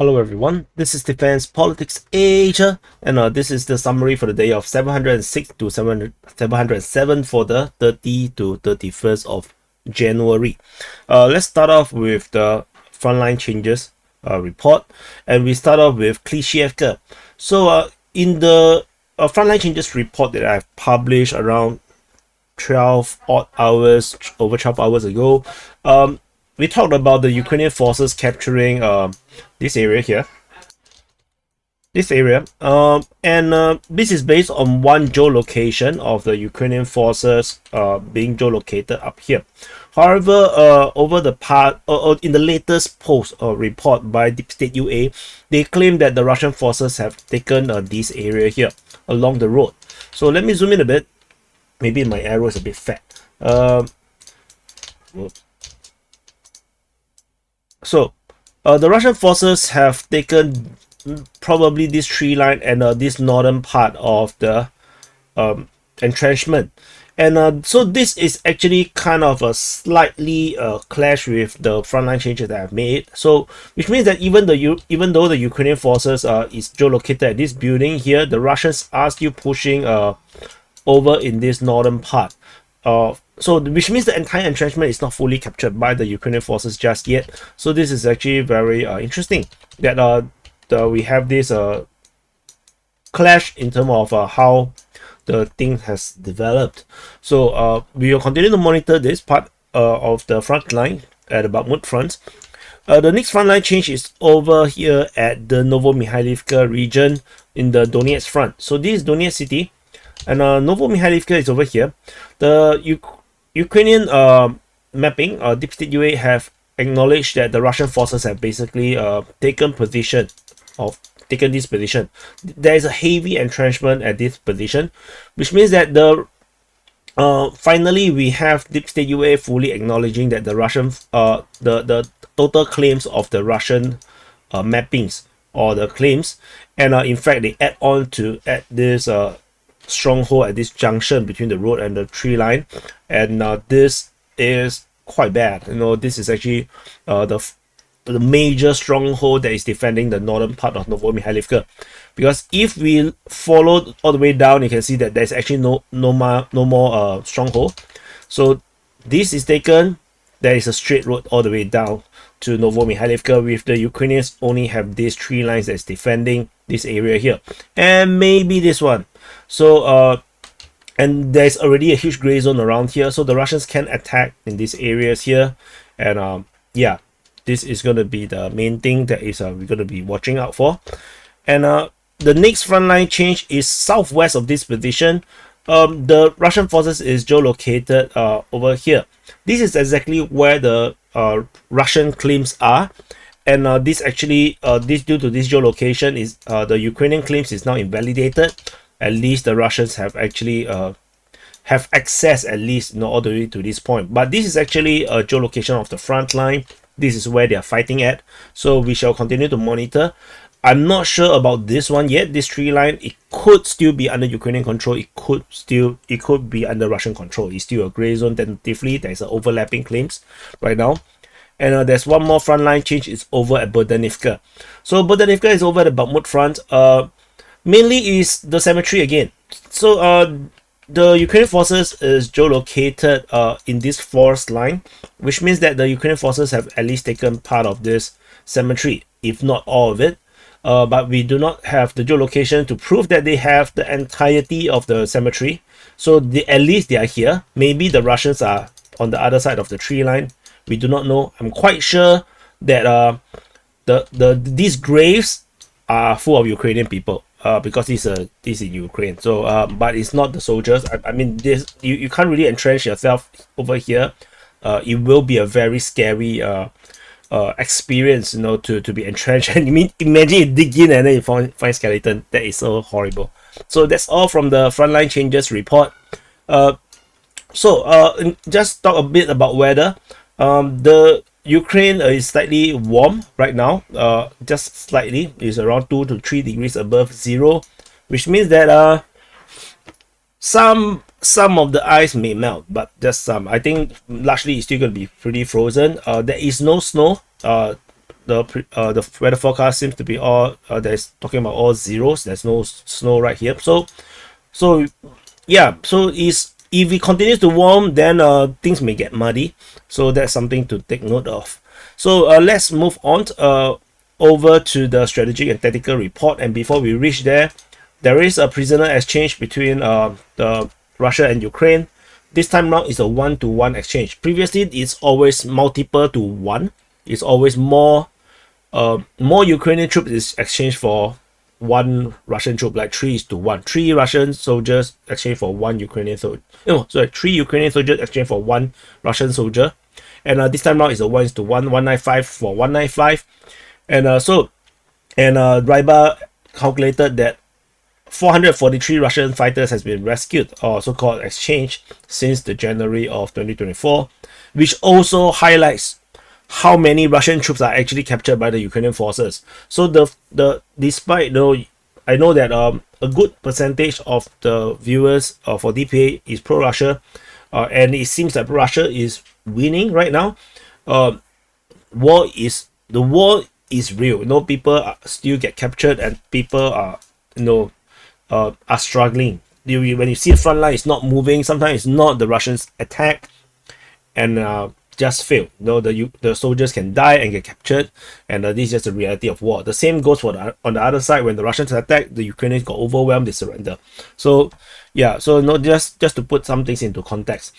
Hello everyone, this is Defense Politics Asia, and this is the summary for the day of 706 to 707 for the 30 to 31st of January. Let's start off with the frontline changes report, and we start off with Klishchiivka. So in the frontline changes report that I've published around 12 odd hours, over 12 hours ago, we talked about the Ukrainian forces capturing this area here, this area, and this is based on one geolocation of the Ukrainian forces being geolocated up here. However, over the part in the latest post or report by Deep State UA, they claim that the Russian forces have taken this area here along the road. So let me zoom in a bit. Maybe my arrow is a bit fat. So the Russian forces have taken probably this tree line and this northern part of the entrenchment, and so this is actually kind of a slightly clash with the frontline changes that I've made. So which means that even though the Ukrainian forces is geolocated at this building here, the Russians are still pushing over in this northern part. So which means the entire entrenchment is not fully captured by the Ukrainian forces just yet. So this is actually very interesting that we have this clash in terms of how the thing has developed. So we will continue to monitor this part of the front line at the Bakhmut Front. The next frontline change is over here at the Novomykhailivka region in the Donetsk Front. So this is Donetsk city, and Novomykhailivka is over here. The Ukrainian mapping, Deep State UA have acknowledged that the Russian forces have basically taken this position. There is a heavy entrenchment at this position, which means that the finally we have Deep State UA fully acknowledging that the Russian the total claims of the Russian mappings or the claims, and in fact they add on to this stronghold at this junction between the road and the tree line, and this is quite bad. This is actually the major stronghold that is defending the northern part of Novomykhailivka, because if we follow all the way down, you can see that there's actually no more stronghold. So this is taken. There is a straight road all the way down to Novomykhailivka, with the Ukrainians only have these three lines that's defending this area here, and maybe this one. So and there's already a huge gray zone around here, so the Russians can attack in these areas here, and yeah, this is going to be the main thing that is we're going to be watching out for. And the next frontline change is southwest of this position. The Russian forces is geolocated over here. This is exactly where the Russian claims are, and this actually this due to this geolocation is the Ukrainian claims is now invalidated. At least the Russians have actually have access at least all the way to this point. But this is actually a geolocation of the front line. This is where they are fighting at. So we shall continue to monitor. I'm not sure about this one yet. This tree line, it could still be under Ukrainian control. It could be under Russian control. It's still a gray zone tentatively. There's an overlapping claims right now. And there's one more frontline change. It's over at Bohdanivka. So Bohdanivka is over at the Bakhmut Front. Mainly is the cemetery again. So the Ukrainian forces is geolocated in this forest line, which means that the Ukrainian forces have at least taken part of this cemetery, if not all of it. But we do not have the geolocation to prove that they have the entirety of the cemetery. So at least they are here. Maybe the Russians are on the other side of the tree line. We do not know. I'm quite sure that these graves are full of Ukrainian people. Because this is Ukraine, so but it's not the soldiers. I mean, this you can't really entrench yourself over here. It will be a very scary experience, to be entrenched. And imagine you dig in and then you find skeleton. That is so horrible. So that's all from the frontline changes report. So just talk a bit about weather. The Ukraine is slightly warm right now, just slightly. It's around 2 to 3 degrees above zero, which means that some of the ice may melt, but just some. I think largely it's still going to be pretty frozen. There is no snow the weather forecast seems to be all there's talking about all zeros. There's no snow right here. So yeah, so if it continues to warm, then things may get muddy. So that's something to take note of. So let's move on over to the strategic and tactical report. And before we reach there, there is a prisoner exchange between the Russia and Ukraine. This time round is a 1-to-1 exchange. Previously, it's always multiple to 1. It's always more Ukrainian troops is exchanged for 1 Russian troop, like 3:1. 3 Russian soldiers exchange for 1 Ukrainian soldier. No, sorry, 3 Ukrainian soldiers exchange for 1 Russian soldier. And this time round is a 1:1, 195 for 195. And Ryba calculated that 443 Russian fighters has been rescued, or so-called exchanged, since the January of 2024, which also highlights how many Russian troops are actually captured by the Ukrainian forces. So despite though I know that a good percentage of the viewers for DPA is pro-Russia, and it seems that Russia is winning right now. The war is real. People still get captured, and people are are struggling. When you see the front line is not moving, sometimes it's not the Russians attack and just fail. The soldiers can die and get captured, and this is just the reality of war. The same goes for on the other side. When the Russians attack, the Ukrainians got overwhelmed, they surrender. So yeah, so just to put some things into context.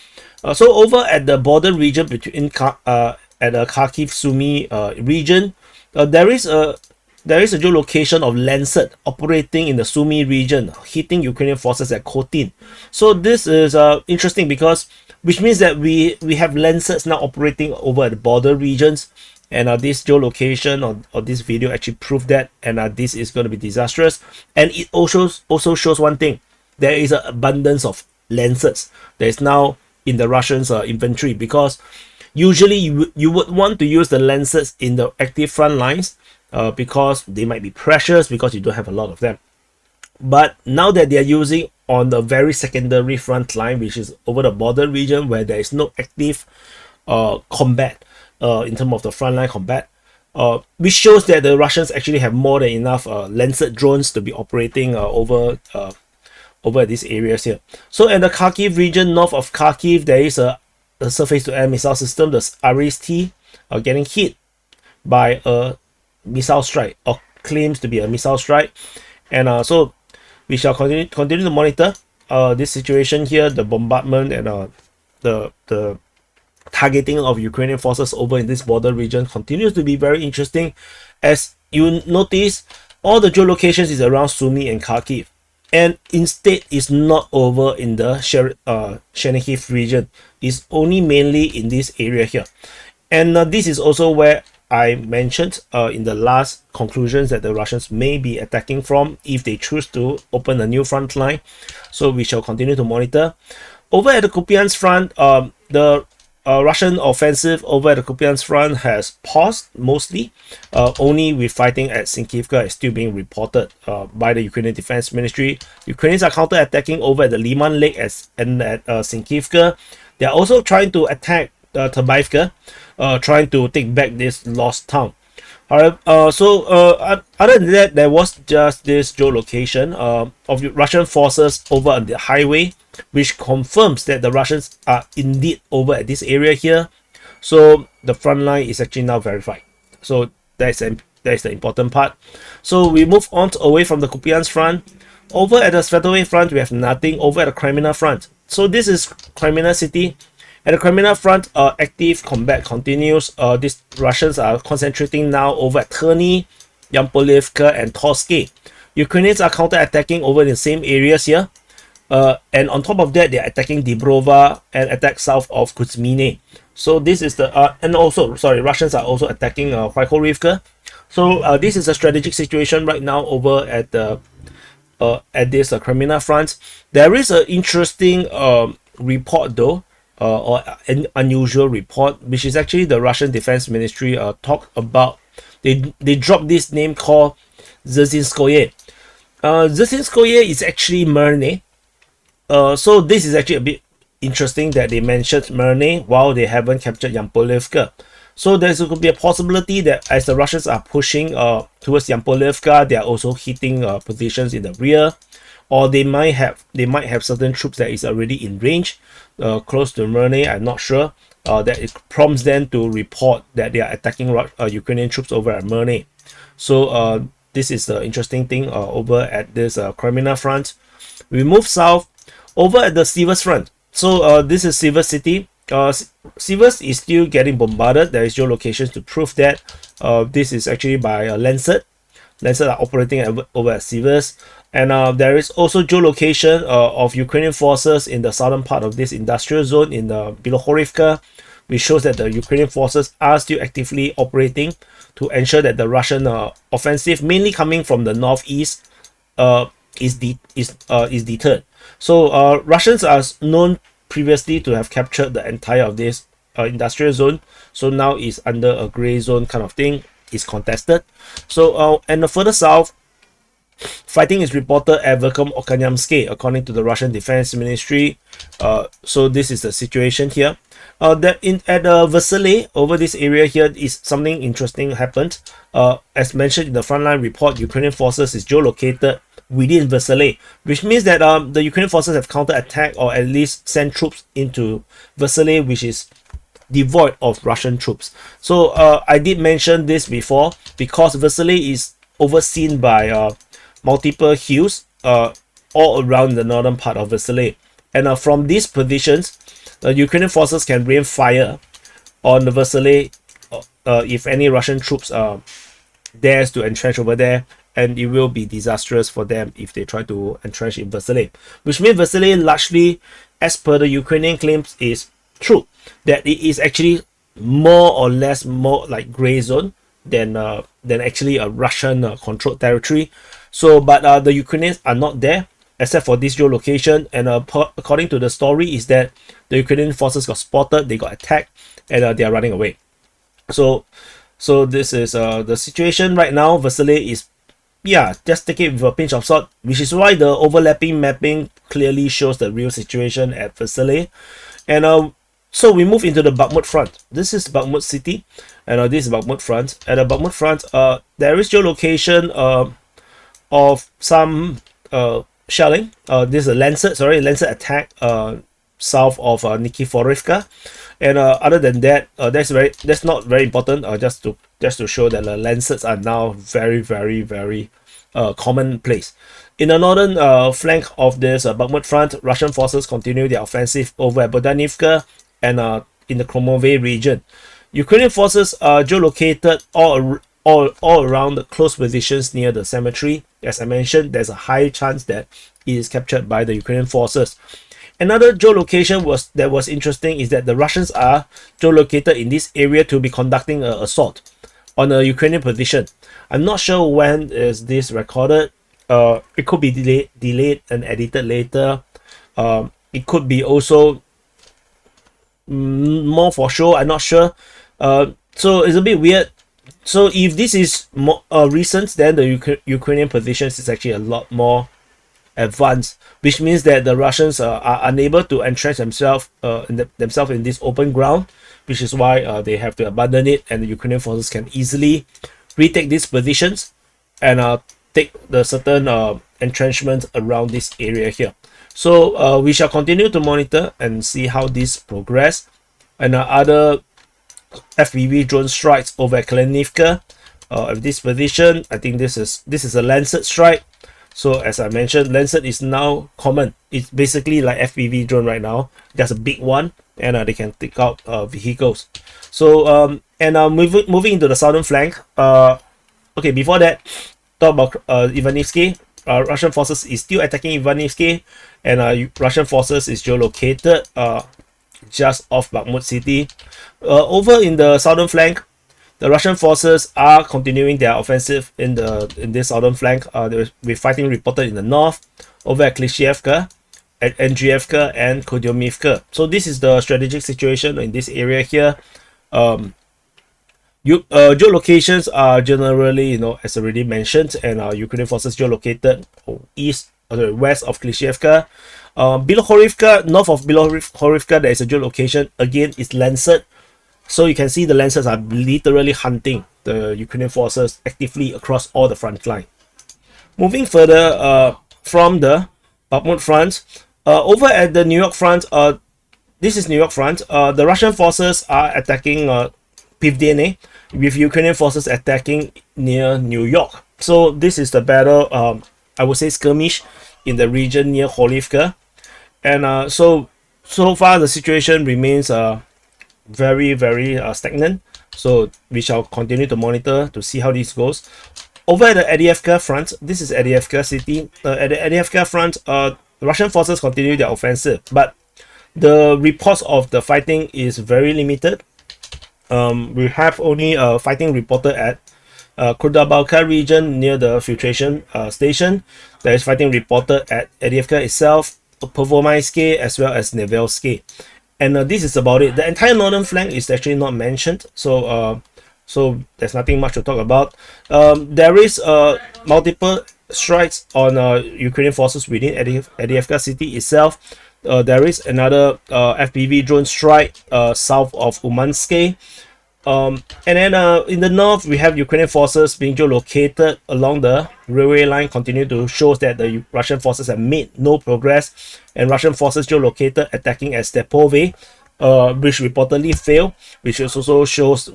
So over at the border region between at the Kharkiv Sumy region, there is a geolocation of Lancet operating in the Sumy region, hitting Ukrainian forces at Khotin. So this is interesting because which means that we have Lancets now operating over at the border regions, and this geolocation or this video actually proved that, and this is going to be disastrous. And it also shows one thing: there is an abundance of Lancets that is now in the Russians' inventory, because usually you would want to use the Lancets in the active front lines because they might be precious because you don't have a lot of them. But now that they are using on the very secondary front line, which is over the border region where there is no active combat in terms of the frontline combat, which shows that the Russians actually have more than enough Lancet drones to be operating over these areas here. So in the Kharkiv region, north of Kharkiv, there is a surface-to-air missile system, the Aris-T, getting hit by a missile strike, or claims to be a missile strike. And so we shall continue to monitor this situation here, the bombardment and the targeting of Ukrainian forces over in this border region continues to be very interesting. As you notice, all the geolocations is around Sumy and Kharkiv, and instead it's not over in the Chernihiv region. It's only mainly in this area here. And this is also where I mentioned in the last conclusions that the Russians may be attacking from if they choose to open a new front line. So we shall continue to monitor. Over at the Kupyansk Front, the Russian offensive over at the Kupyansk Front has paused mostly. Only with fighting at Siversk is still being reported by the Ukrainian Defense Ministry. Ukrainians are counter-attacking over at the Liman Lake and at Siversk. They are also trying to attack Avdiivka, trying to take back this lost town. Alright, other than that, there was just this geolocation of Russian forces over on the highway, which confirms that the Russians are indeed over at this area here. So the front line is actually now verified. So that's the important part. So we move on away from the Kupyansk Front. Over at the Svetlove Front, we have nothing. Over at the Kreminna Front. So this is Kreminna city. At the Kreminna Front, active combat continues. These Russians are concentrating now over at Terny, Yampolivka, and Torsky. Ukrainians are counter-attacking over the same areas here. And on top of that, they are attacking Dibrova and attack south of Kuzmine. So this is the and also Russians are also attacking Vykorivka. So this is a strategic situation right now over at the at this Kreminna Front. There is an interesting report though. Or an unusual report, which is actually the Russian Defense Ministry talked about. They dropped this name called Zerzinskoye. Zerzinskoye is actually Merne. So this is actually a bit interesting that they mentioned Merne while they haven't captured Yampolivka. So there could be a possibility that as the Russians are pushing towards Novomykhailivka, they are also hitting positions in the rear, or they might have certain troops that is already in range, close to Merne. I'm not sure. That it prompts them to report that they are attacking Ukrainian troops over at Merne. So this is the interesting thing over at this Kreminna Front. We move south over at the Siversk Front. So this is Siversk city. Siversk is still getting bombarded. There is geolocations to prove that. This is actually by Lancet. Lancet are operating over at Siversk. And there is also geolocation of Ukrainian forces in the southern part of this industrial zone in the Bilohorivka, which shows that the Ukrainian forces are still actively operating to ensure that the Russian offensive, mainly coming from the northeast, is deterred. So Russians are known previously to have captured the entire of this industrial zone. So now is under a gray zone kind of thing. Is contested. So and further south, fighting is reported at Verkhem-Okanyamsky, according to the Russian Defense Ministry. So this is the situation here. That at Vesele, over this area here, is something interesting happened. As mentioned in the Frontline report, Ukrainian forces is geolocated within Vesele, which means that the Ukrainian forces have counter-attacked or at least sent troops into Vesele, which is devoid of Russian troops. So I did mention this before, because Vesele is overseen by multiple hills all around the northern part of Vesele, and from these positions, the Ukrainian forces can rain fire on the Vesele if any Russian troops dares to entrench over there, and it will be disastrous for them if they try to entrench in Vesele. Which means Vesele largely, as per the Ukrainian claims, is true, that it is actually more or less more like gray zone than actually a Russian controlled territory. So but the Ukrainians are not there except for this geolocation, and according to the story is that the Ukrainian forces got spotted, they got attacked, and they are running away. So this is the situation right now. Vesele is, yeah, just take it with a pinch of salt, which is why the overlapping mapping clearly shows the real situation at Vesele. And so we move into the Bakhmut Front. This is Bakhmut city, and this is Bakhmut Front. At the Bakhmut Front, there is geolocation of some shelling. This is a Lancet attack south of Nikiforivka, and other than that, that's not very important. Just to show that the Lancets are now very commonplace. In the northern flank of this Bakhmut Front, Russian forces continue their offensive over at Bohdanivka and in the Kromove region. Ukrainian forces are geolocated all around the close positions near the cemetery. As I mentioned, there's a high chance that it is captured by the Ukrainian forces. Another geolocation that was interesting is that the Russians are geolocated in this area to be conducting an assault on a Ukrainian position. I'm not sure when is this recorded. It could be delayed and edited later. It could be also more for sure. I'm not sure. So it's a bit weird. So if this is more recent, then the Ukrainian positions is actually a lot more advanced, which means that the Russians are unable to entrench themselves in this open ground, which is why they have to abandon it, and the Ukrainian forces can easily retake these positions and take the certain entrenchments around this area here. So we shall continue to monitor and see how this progress. And other FPV drone strikes over at Klishchiivka. At this position, I think this is a Lancet strike. So as I mentioned, Lancet is now common. It's basically like FPV drone right now. There's a big one, and they can take out vehicles. So moving into the southern flank. Okay, before that, talk about Ivanivsky. Russian forces is still attacking Ivanivsky, and Russian forces is geolocated just off Bakhmut city. Over in the southern flank, the Russian forces are continuing their offensive in this southern flank. We're fighting reported in the north over at Klishchiivka, at Avdiivka and Kupyansk. So this is the strategic situation in this area here. Geolocations are generally, as already mentioned, and Ukrainian forces geolocated west of Klishchiivka. Bilohorivka, north of Bilohorivka, there is a geolocation. Again, it's Lancet. So you can see the Lancers are literally hunting the Ukrainian forces actively across all the front line. Moving further from the Bakhmut Front, over at the New-York Front, this is New-York Front. The Russian forces are attacking Pivdene, with Ukrainian forces attacking near New York. So this is the battle, I would say skirmish in the region near Holivka. And so far the situation remains very stagnant. So we shall continue to monitor to see how this goes. Over at the Avdiivka Front, this is Avdiivka city. At the Avdiivka Front, Russian forces continue their offensive, but the reports of the fighting is very limited. We have only fighting reported at Kurdabalka region near the filtration station. There is fighting reported at Avdiivka itself, Pervomayske as well as Nevelske. And this is about it. The entire northern flank is actually not mentioned, so there's nothing much to talk about. There is multiple strikes on Ukrainian forces within Avdiivka city itself. There is another FPV drone strike south of Umanske. And then in the north, we have Ukrainian forces being geolocated along the railway line, continue to show that the Russian forces have made no progress, and Russian forces geolocated attacking at Stepove, which reportedly failed, which also shows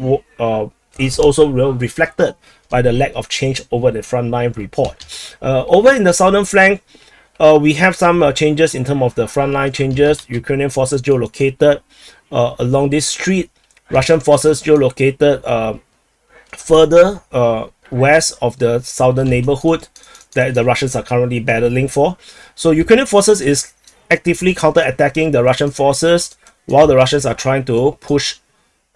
is also reflected by the lack of change over the frontline report. Over in the southern flank, we have some changes in terms of the frontline changes. Ukrainian forces geolocated along this street. Russian forces geolocated further west of the southern neighborhood that the Russians are currently battling for. So Ukrainian forces is actively counter-attacking the Russian forces while the Russians are trying to push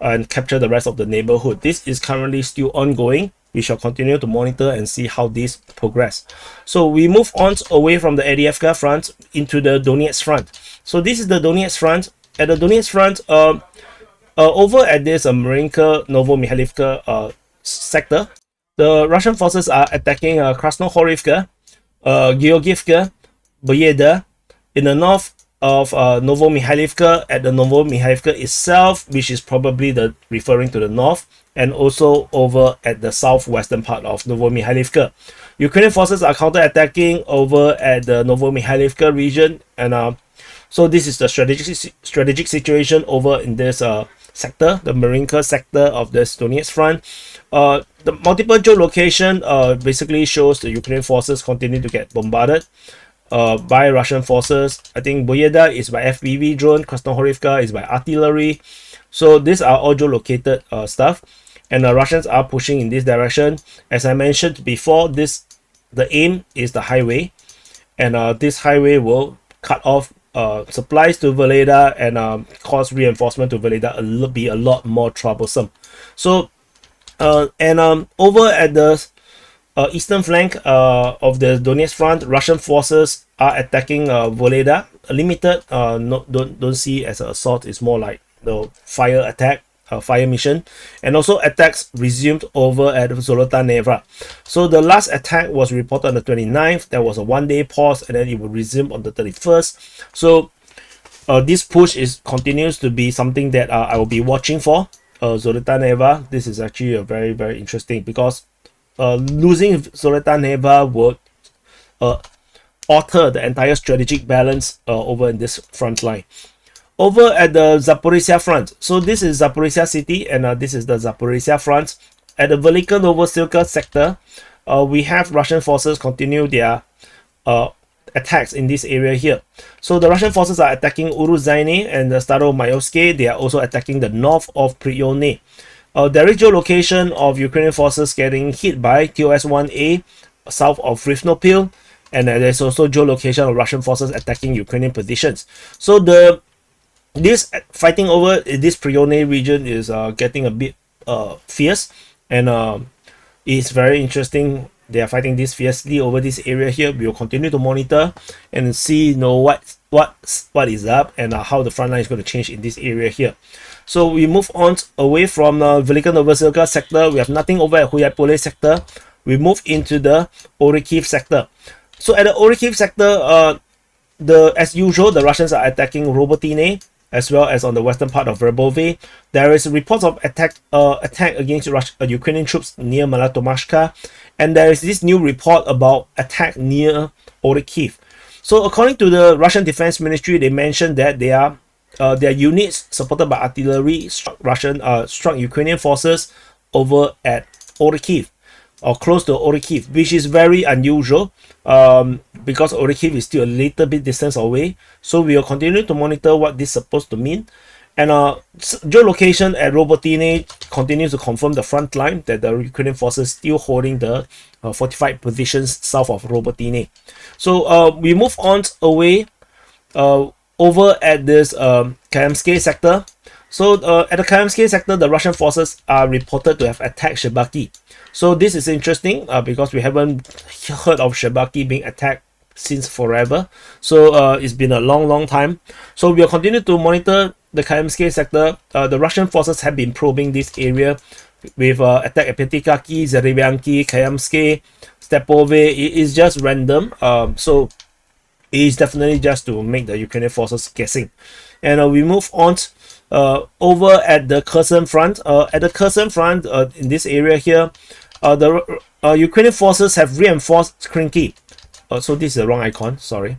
and capture the rest of the neighborhood. This is currently still ongoing. We shall continue to monitor and see how this progress. So we move on away from the Avdiivka Front into the Donetsk Front. So this is the Donetsk Front. At the Donetsk Front, over at this Marinka Novomykhailivka sector, the Russian forces are attacking Krasnohorivka, Georgievka, Boyeda. In the north of Novomykhailivka, at the Novomykhailivka itself, which is probably referring to the north, and also over at the southwestern part of Novomykhailivka. Ukrainian forces are counter-attacking over at the Novomykhailivka region, and so this is the strategic situation over in this sector, the Marinka sector of the Donetsk Front. The multiple geolocation basically shows the Ukrainian forces continue to get bombarded by Russian forces. I think Boyeda is by FPV drone, Krasnohorivka is by artillery. So these are all geolocated stuff, and the Russians are pushing in this direction. As I mentioned before, the aim is the highway, and this highway will cut off supplies to Veleda and cause reinforcement to Veleda be a lot more troublesome. So over at the eastern flank of the Donetsk Front, Russian forces are attacking Veleda. Limited, don't see as an assault, it's more like the fire attack, fire mission, and also attacks resumed over at Zolota Nyva. So the last attack was reported on the 29th. There was a one-day pause, and then it will resume on the 31st. So this push continues to be something that I will be watching for. Zolota Nyva, this is actually a very interesting, because losing Zolota Nyva would alter the entire strategic balance over in this front line. Over at the Zaporizhzhia Front, so this is Zaporizhzhia city, and this is the Zaporizhzhia Front. At the Velika Novosilka sector, we have Russian forces continue their attacks in this area here. So the Russian forces are attacking Uruzhaine and the Staromayoske. They are also attacking the north of Prione. There is geolocation of Ukrainian forces getting hit by TOS-1A south of Rivnopil, and there's also geolocation of Russian forces attacking Ukrainian positions. So this fighting over this Prione region is getting a bit fierce, and it's very interesting. They are fighting this fiercely over this area here. We will continue to monitor and see what is up, and how the front line is going to change in this area here. So we move on away from Velika Novosilka sector. We have nothing over at Huyapole sector. We move into the Orikhiv sector. So at the Orikhiv sector, as usual, the Russians are attacking Robotine. as well as on the western part of Verbove. There is reports of attack against Ukrainian troops near Novomykhailivka, and there is this new report about attack near Orikhiv. So according to the Russian Defense Ministry, they mentioned that their units supported by artillery struck Ukrainian forces over at Orikhiv, or close to Orikhiv, which is very unusual because Orikhiv is still a little bit distance away. So we will continue to monitor what this is supposed to mean. And geolocation at Robotine continues to confirm the front line that the Ukrainian forces still holding the fortified positions south of Robotine. So we move on away over at this Kayamsky sector. So at the Kayamsky sector, the Russian forces are reported to have attacked Shebaki. So this is interesting because we haven't heard of Shebaki being attacked since forever. So it's been a long time. So we'll continue to monitor the Kayamsky sector. The Russian forces have been probing this area with attack at Petikaki, Zerevyanki, Kayamsky, Stepove. It is just random. So it is definitely just to make the Ukrainian forces guessing. And we move on over at the Kherson Front. At the Kherson Front, in this area here, the Ukrainian forces have reinforced Krynky. So this is the wrong icon, sorry.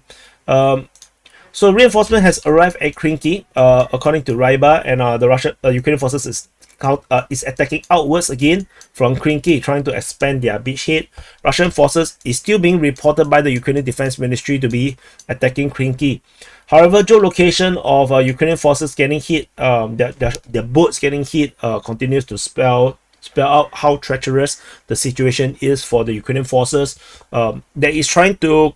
So reinforcement has arrived at Krynky, according to Nyva, and the Ukrainian forces is attacking outwards again from Krynky, trying to expand their beachhead. Russian forces is still being reported by the Ukrainian Defense Ministry to be attacking Krynky. However, geolocation of Ukrainian forces getting hit, their boats getting hit, continues to spell out how treacherous the situation is for the Ukrainian forces that is trying to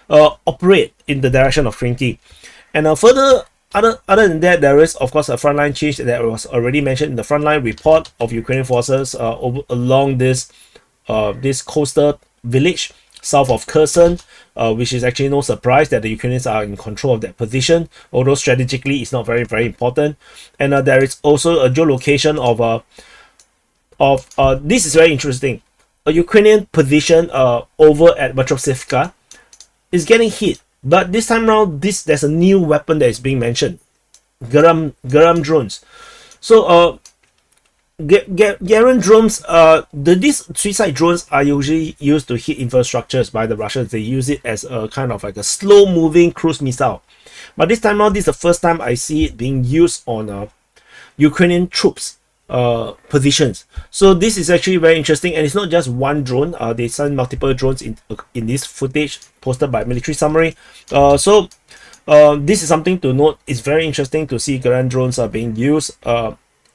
operate in the direction of Krynky. And other than that, there is of course a frontline change that was already mentioned in the frontline report of Ukrainian forces along this coastal village south of Kherson, which is actually no surprise that the Ukrainians are in control of that position, although strategically it's not very important. And there is also a geolocation of this is very interesting. A Ukrainian position over at Zaporizhzhia is getting hit, but this time around there's a new weapon that is being mentioned, Garam drones. So Garam drones, these suicide drones are usually used to hit infrastructures by the Russians. They use it as a kind of like a slow moving cruise missile, but this time around, this is the first time I see it being used on Ukrainian troops positions. So this is actually very interesting, and it's not just one drone. They send multiple drones in this footage posted by Military Summary. So this is something to note. It's very interesting to see Garam drones are being used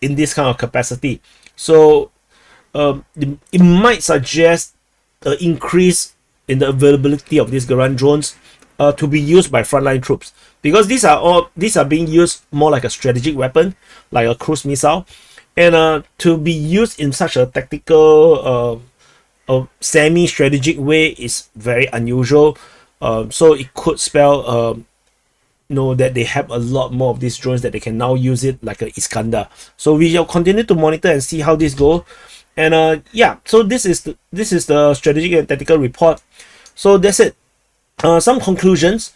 in this kind of capacity. So it might suggest an increase in the availability of these Garam drones to be used by frontline troops, because these are being used more like a strategic weapon, like a cruise missile, and to be used in such a tactical semi-strategic way is very unusual. So it could spell that they have a lot more of these drones that they can now use it like a Iskander. So we will continue to monitor and see how this goes. And yeah, so this is the strategic and tactical report. So that's it. Some conclusions.